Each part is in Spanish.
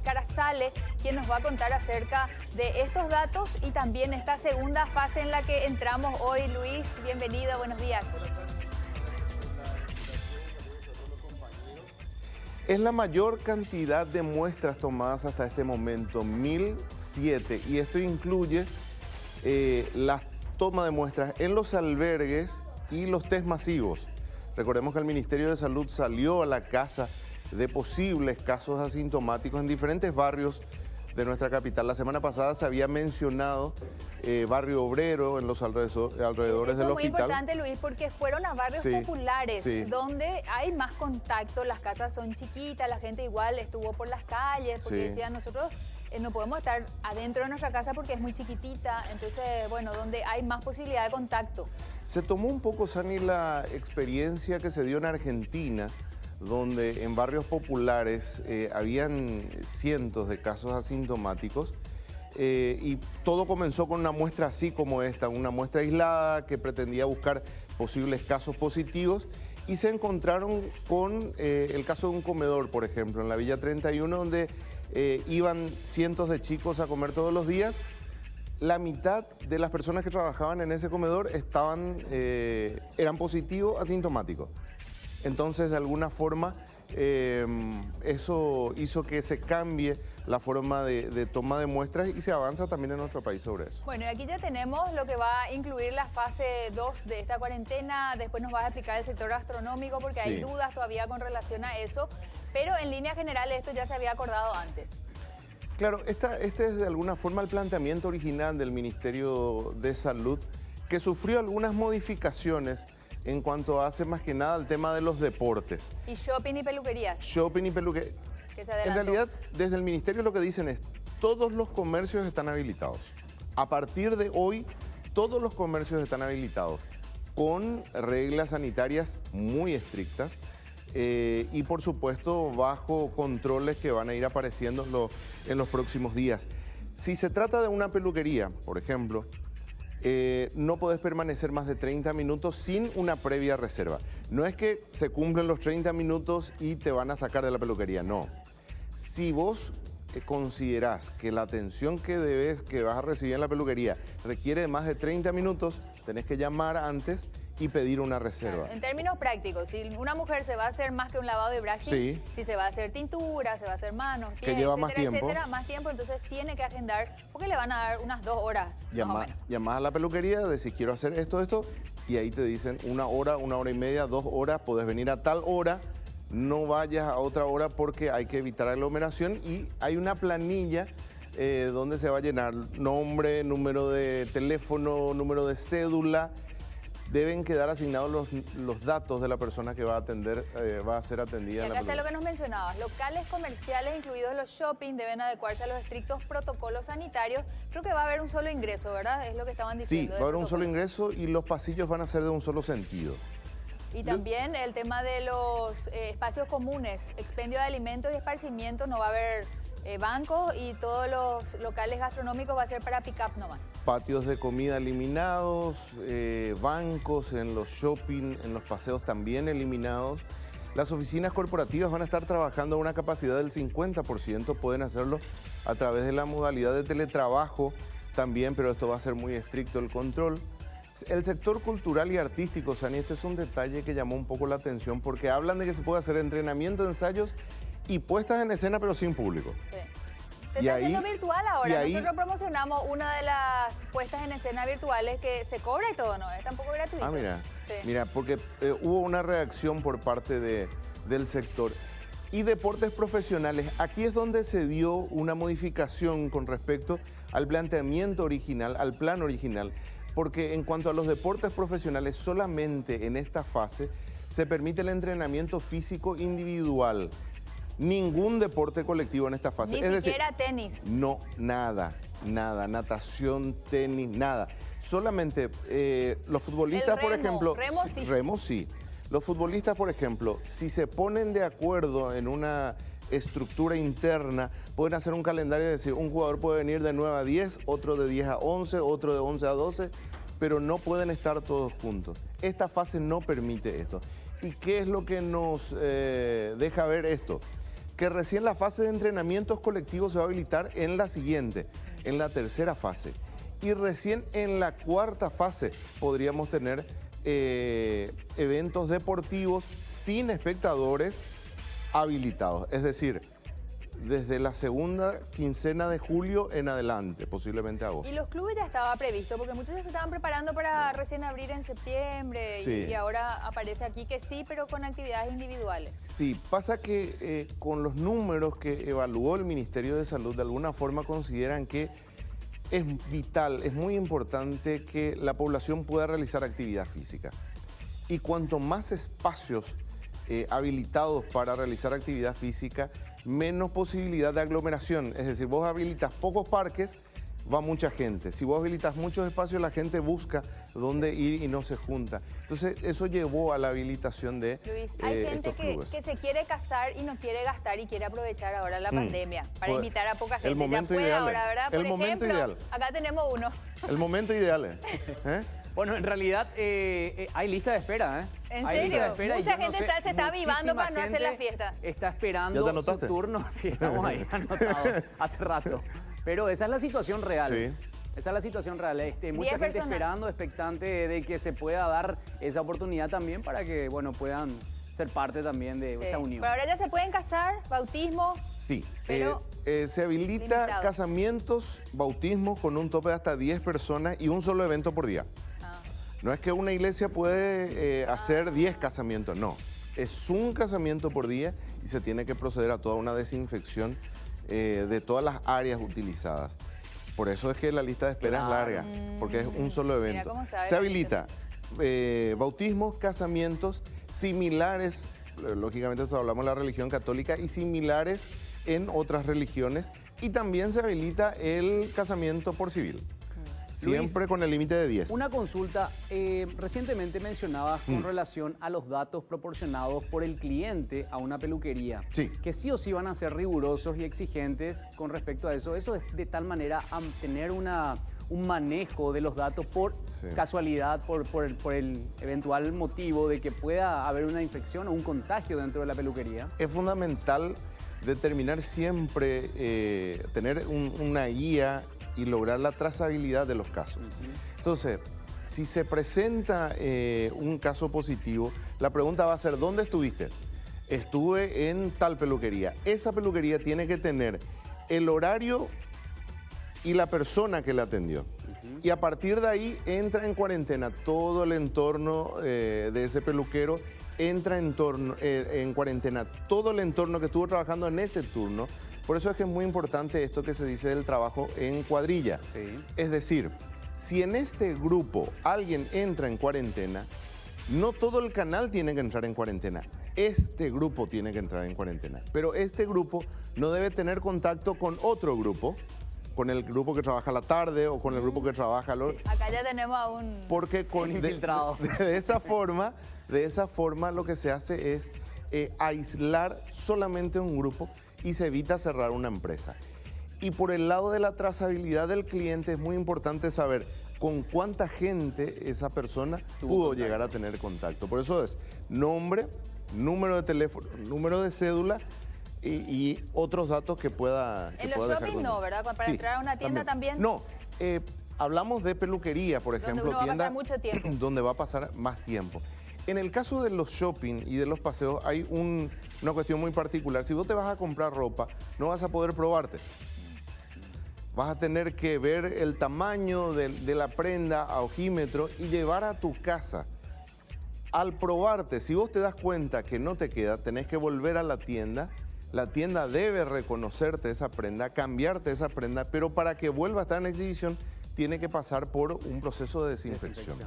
Carazale, quien nos va a contar acerca de estos datos y también esta segunda fase en la que entramos hoy. Luis, bienvenido, buenos días. Es la mayor cantidad de muestras tomadas hasta este momento, 1007, y esto incluye la toma de muestras en los albergues y los test masivos. Recordemos que el Ministerio de Salud salió a la caza de posibles casos asintomáticos en diferentes barrios de nuestra capital. La semana pasada se había mencionado Barrio Obrero en los alrededores del hospital. Eso es muy importante, Luis, porque fueron a barrios populares donde hay más contacto, las casas son chiquitas, la gente igual estuvo por las calles, porque decían nosotros no podemos estar adentro de nuestra casa porque es muy chiquitita, entonces, bueno, donde hay más posibilidad de contacto. Se tomó un poco, Sani, la experiencia que se dio en Argentina, donde en barrios populares habían cientos de casos asintomáticos y todo comenzó con una muestra así como esta, una muestra aislada que pretendía buscar posibles casos positivos y se encontraron con el caso de un comedor, por ejemplo, en la Villa 31, donde iban cientos de chicos a comer todos los días. La mitad de las personas que trabajaban en ese comedor eran positivos asintomáticos. Entonces, de alguna forma, eso hizo que se cambie la forma de toma de muestras y se avanza también en nuestro país sobre eso. Bueno, y aquí ya tenemos lo que va a incluir la fase 2 de esta cuarentena. Después nos vas a explicar el sector gastronómico porque hay dudas todavía con relación a eso. Pero en líneas generales esto ya se había acordado antes. Claro, este es de alguna forma el planteamiento original del Ministerio de Salud, que sufrió algunas modificaciones en cuanto hace más que nada al tema de los deportes. Y shopping y peluquerías. Shopping y peluquerías. En realidad, desde el Ministerio lo que dicen es, todos los comercios están habilitados. A partir de hoy, todos los comercios están habilitados, con reglas sanitarias muy estrictas y por supuesto bajo controles que van a ir apareciendo en los próximos días. Si se trata de una peluquería, por ejemplo, no podés permanecer más de 30 minutos sin una previa reserva. No es que se cumplen los 30 minutos y te van a sacar de la peluquería, no. Si vos considerás que la atención que vas a recibir en la peluquería requiere de más de 30 minutos, tenés que llamar antes y pedir una reserva. En términos prácticos, si una mujer se va a hacer más que un lavado de brushing, si se va a hacer tintura, se va a hacer manos, pies, que lleva etcétera, más tiempo, entonces tiene que agendar porque le van a dar unas 2 horas. Llamás a la peluquería, decís quiero hacer esto, y ahí te dicen 1 hora, 1 hora y media, 2 horas, podés venir a tal hora, no vayas a otra hora porque hay que evitar aglomeración y hay una planilla donde se va a llenar nombre, número de teléfono, número de cédula. Deben quedar asignados los datos de la persona que va a ser atendida. Y acá está lo que nos mencionabas. Locales comerciales, incluidos los shopping, deben adecuarse a los estrictos protocolos sanitarios. Creo que va a haber un solo ingreso, ¿verdad? Es lo que estaban diciendo. Sí, va a haber un solo ingreso y los pasillos van a ser de un solo sentido. Y también el tema de los espacios comunes, expendio de alimentos y esparcimiento, no va a haber bancos y todos los locales gastronómicos va a ser para pick-up nomás. Patios de comida eliminados, bancos en los shopping, en los paseos también eliminados. Las oficinas corporativas van a estar trabajando a una capacidad del 50%, pueden hacerlo a través de la modalidad de teletrabajo también, pero esto va a ser muy estricto el control. El sector cultural y artístico, Sani, este es un detalle que llamó un poco la atención porque hablan de que se puede hacer entrenamiento, ensayos y puestas en escena, pero sin público. Sí. Se está haciendo virtual ahora. Nosotros promocionamos una de las puestas en escena virtuales que se cobra y todo, ¿no? Es tampoco gratuito. Ah, mira. Sí. Mira, porque hubo una reacción por parte del sector. Y deportes profesionales, aquí es donde se dio una modificación con respecto al planteamiento original, al plan original. Porque en cuanto a los deportes profesionales, solamente en esta fase se permite el entrenamiento físico individual. Ningún deporte colectivo en esta fase. Ni siquiera tenis. No, nada, natación, tenis, nada. Solamente los futbolistas, por ejemplo... Remo sí. Los futbolistas, por ejemplo, si se ponen de acuerdo en una estructura interna, pueden hacer un calendario y decir, un jugador puede venir de 9 a 10, otro de 10 a 11, otro de 11 a 12, pero no pueden estar todos juntos. Esta fase no permite esto. ¿Y qué es lo que nos deja ver esto? que recién la fase de entrenamientos colectivos se va a habilitar en la siguiente, en la tercera fase. Y recién en la cuarta fase podríamos tener eventos deportivos sin espectadores habilitados. Es decir, desde la segunda quincena de julio en adelante, posiblemente agosto. Y los clubes ya estaba previsto, porque muchos ya se estaban preparando para recién abrir en septiembre, sí. y ahora aparece aquí que sí, pero con actividades individuales. Sí, pasa que con los números que evaluó el Ministerio de Salud, de alguna forma consideran que es vital, es muy importante que la población pueda realizar actividad física. Y cuanto más espacios habilitados para realizar actividad física, menos posibilidad de aglomeración. Es decir, vos habilitas pocos parques, va mucha gente. Si vos habilitas muchos espacios, la gente busca dónde ir y no se junta. Entonces, eso llevó a la habilitación de Luis, hay gente que se quiere casar y no quiere gastar y quiere aprovechar ahora la pandemia para invitar a poca gente. El momento ya puede ideal. ahora, ¿verdad? Por momento ejemplo, ideal. Acá tenemos uno. El momento ideal. Bueno, en realidad hay lista de espera, ¿eh? ¿En hay serio? Lista de espera, Mucha gente se está avivando para no hacer la fiesta. Está esperando su turno. Sí, estamos ahí anotados hace rato. Pero esa es la situación real. Sí. Esa es la situación real. Mucha gente esperando, expectante de que se pueda dar esa oportunidad también para que, bueno, puedan ser parte también de esa unión. Pero ahora ya se pueden casar, bautismo. Sí, pero se habilita limitado. Casamientos, bautismos con un tope de hasta 10 personas y un solo evento por día. No es que una iglesia puede hacer 10 casamientos, no. Es un casamiento por día y se tiene que proceder a toda una desinfección de todas las áreas utilizadas. Por eso es que la lista de espera es larga, porque es un solo evento. Se habilita bautismos, casamientos similares, lógicamente esto hablamos de la religión católica, y similares en otras religiones, y también se habilita el casamiento por civil. Siempre Luis, con el límite de 10. Una consulta, recientemente mencionabas con relación a los datos proporcionados por el cliente a una peluquería. Sí. Que sí o sí van a ser rigurosos y exigentes con respecto a eso. Eso es de tal manera a tener un manejo de los datos por casualidad, por el eventual motivo de que pueda haber una infección o un contagio dentro de la peluquería. Es fundamental determinar siempre, tener una guía y lograr la trazabilidad de los casos. Entonces, si se presenta un caso positivo, la pregunta va a ser, ¿dónde estuviste? Estuve en tal peluquería. Esa peluquería tiene que tener el horario y la persona que la atendió. Y a partir de ahí entra en cuarentena todo el entorno de ese peluquero, entra en cuarentena todo el entorno que estuvo trabajando en ese turno. Por eso es que es muy importante esto que se dice del trabajo en cuadrilla. Sí. Es decir, si en este grupo alguien entra en cuarentena, no todo el canal tiene que entrar en cuarentena. Este grupo tiene que entrar en cuarentena. Pero este grupo no debe tener contacto con otro grupo, con el grupo que trabaja a la tarde o con el grupo que trabaja... Acá ya tenemos a un... Porque con infiltrado. De esa forma lo que se hace es aislar solamente un grupo y se evita cerrar una empresa. Y por el lado de la trazabilidad del cliente es muy importante saber con cuánta gente esa persona pudo llegar a tener contacto. Por eso es nombre, número de teléfono, número de cédula y otros datos que pueda En los shopping no, ¿verdad? Para entrar a una tienda también. No, hablamos de peluquería, por ejemplo. Donde uno va a pasar mucho tiempo. Donde va a pasar más tiempo. En el caso de los shopping y de los paseos hay una cuestión muy particular. Si vos te vas a comprar ropa, no vas a poder probarte. Vas a tener que ver el tamaño de la prenda a ojímetro y llevar a tu casa. Al probarte, si vos te das cuenta que no te queda, tenés que volver a la tienda. La tienda debe reconocerte esa prenda, cambiarte esa prenda, pero para que vuelva a estar en exhibición, tiene que pasar por un proceso de desinfección. Sí.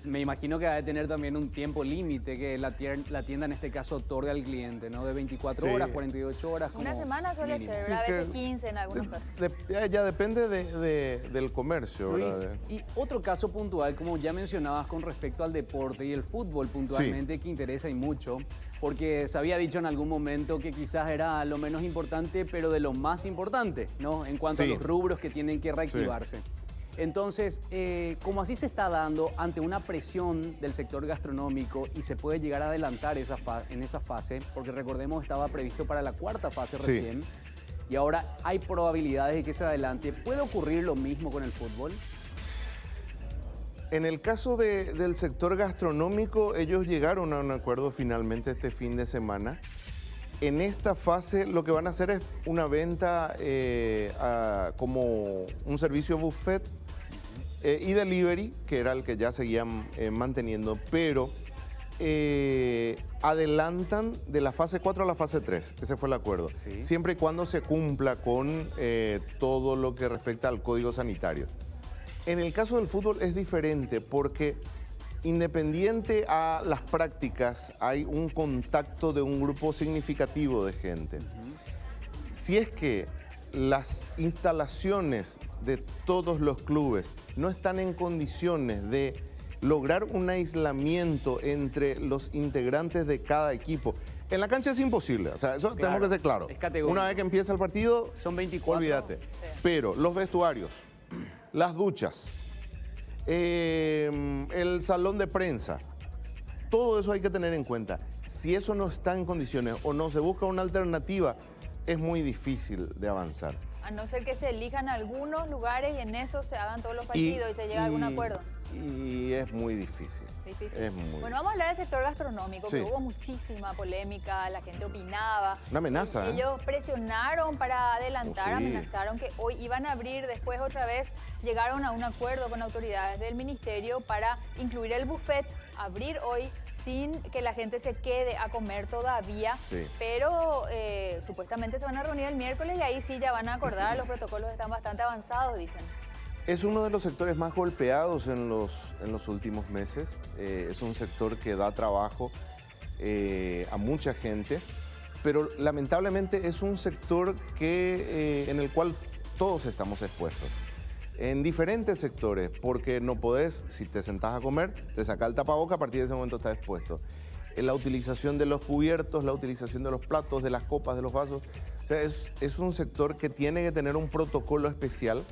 Me imagino que va a tener también un tiempo límite que la tienda en este caso otorga al cliente, ¿no? De 24 horas, 48 horas. Una semana suele ser, a veces 15 en algunos casos. Ya depende del comercio, Luis, ¿verdad? Y otro caso puntual, como ya mencionabas con respecto al deporte y el fútbol puntualmente, que interesa y mucho, porque se había dicho en algún momento que quizás era lo menos importante, pero de lo más importante, ¿no? En cuanto a los rubros que tienen que reactivarse. Entonces, como así se está dando ante una presión del sector gastronómico y se puede llegar a adelantar en esa fase, porque recordemos estaba previsto para la cuarta fase recién, y ahora hay probabilidades de que se adelante. ¿Puede ocurrir lo mismo con el fútbol? En el caso del sector gastronómico, ellos llegaron a un acuerdo finalmente este fin de semana. En esta fase lo que van a hacer es una venta como un servicio buffet y delivery, que era el que ya seguían manteniendo, pero adelantan de la fase 4 a la fase 3, ese fue el acuerdo, siempre y cuando se cumpla con todo lo que respecta al código sanitario. En el caso del fútbol es diferente porque independiente a las prácticas hay un contacto de un grupo significativo de gente. Si es que las instalaciones de todos los clubes no están en condiciones de lograr un aislamiento entre los integrantes de cada equipo, en la cancha es imposible, o sea, eso tenemos que ser claro. Una vez que empieza el partido, son 24. Olvídate. Pero los vestuarios, las duchas, el salón de prensa, todo eso hay que tener en cuenta. Si eso no está en condiciones o no se busca una alternativa, es muy difícil de avanzar. A no ser que se elijan algunos lugares y en eso se hagan todos los partidos y se llegue a algún acuerdo. Y es muy difícil. Es muy bueno, vamos a hablar del sector gastronómico, que hubo muchísima polémica, la gente opinaba. Una amenaza. Ellos presionaron para adelantar, amenazaron que hoy iban a abrir, después otra vez llegaron a un acuerdo con autoridades del ministerio para incluir el buffet, abrir hoy sin que la gente se quede a comer todavía, pero supuestamente se van a reunir el miércoles y ahí sí ya van a acordar, los protocolos están bastante avanzados, dicen. Es uno de los sectores más golpeados en los últimos meses. Es un sector que da trabajo a mucha gente, pero lamentablemente es un sector en el cual todos estamos expuestos. En diferentes sectores, porque no podés, si te sentás a comer, te sacás el tapaboca, a partir de ese momento estás expuesto. En la utilización de los cubiertos, la utilización de los platos, de las copas, de los vasos. O sea, es un sector que tiene que tener un protocolo especial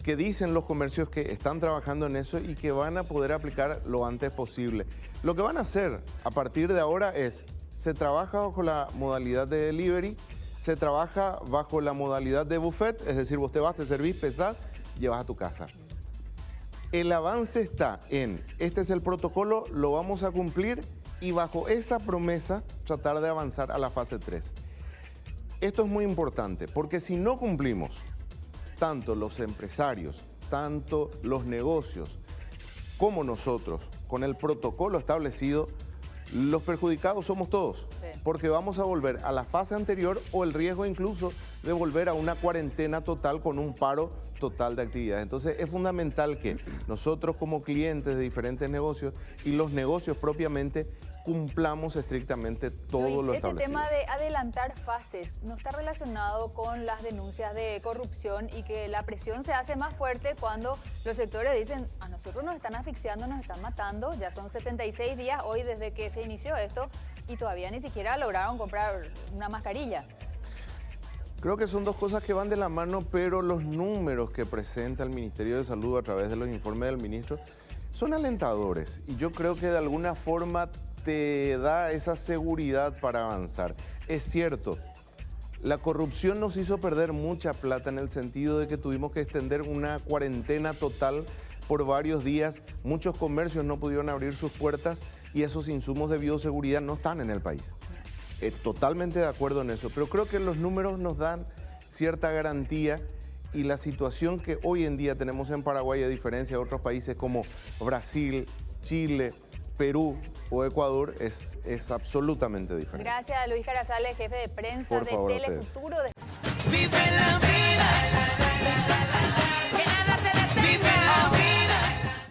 que dicen los comercios que están trabajando en eso y que van a poder aplicar lo antes posible. Lo que van a hacer a partir de ahora es, se trabaja bajo la modalidad de delivery, se trabaja bajo la modalidad de buffet, es decir, vos te vas, te servís, pesás, llevas a tu casa. El avance está en, este es el protocolo, lo vamos a cumplir y bajo esa promesa tratar de avanzar a la fase 3. Esto es muy importante porque si no cumplimos, tanto los empresarios, tanto los negocios, como nosotros, con el protocolo establecido, los perjudicados somos todos, porque vamos a volver a la fase anterior o el riesgo incluso de volver a una cuarentena total con un paro total de actividades. Entonces es fundamental que nosotros como clientes de diferentes negocios y los negocios propiamente cumplamos estrictamente todo lo establecido. Este tema de adelantar fases no está relacionado con las denuncias de corrupción y que la presión se hace más fuerte cuando los sectores dicen, a nosotros nos están asfixiando, nos están matando, ya son 76 días hoy desde que se inició esto y todavía ni siquiera lograron comprar una mascarilla. Creo que son dos cosas que van de la mano, pero los números que presenta el Ministerio de Salud a través de los informes del ministro son alentadores y yo creo que de alguna forma te da esa seguridad para avanzar. Es cierto, la corrupción nos hizo perder mucha plata en el sentido de que tuvimos que extender una cuarentena total por varios días. Muchos comercios no pudieron abrir sus puertas y esos insumos de bioseguridad no están en el país. Totalmente de acuerdo en eso, pero creo que los números nos dan cierta garantía y la situación que hoy en día tenemos en Paraguay, a diferencia de otros países como Brasil, Chile, Perú o Ecuador, es absolutamente diferente. Gracias a Luis Carazales, jefe de prensa de Telefuturo. Vive la vida.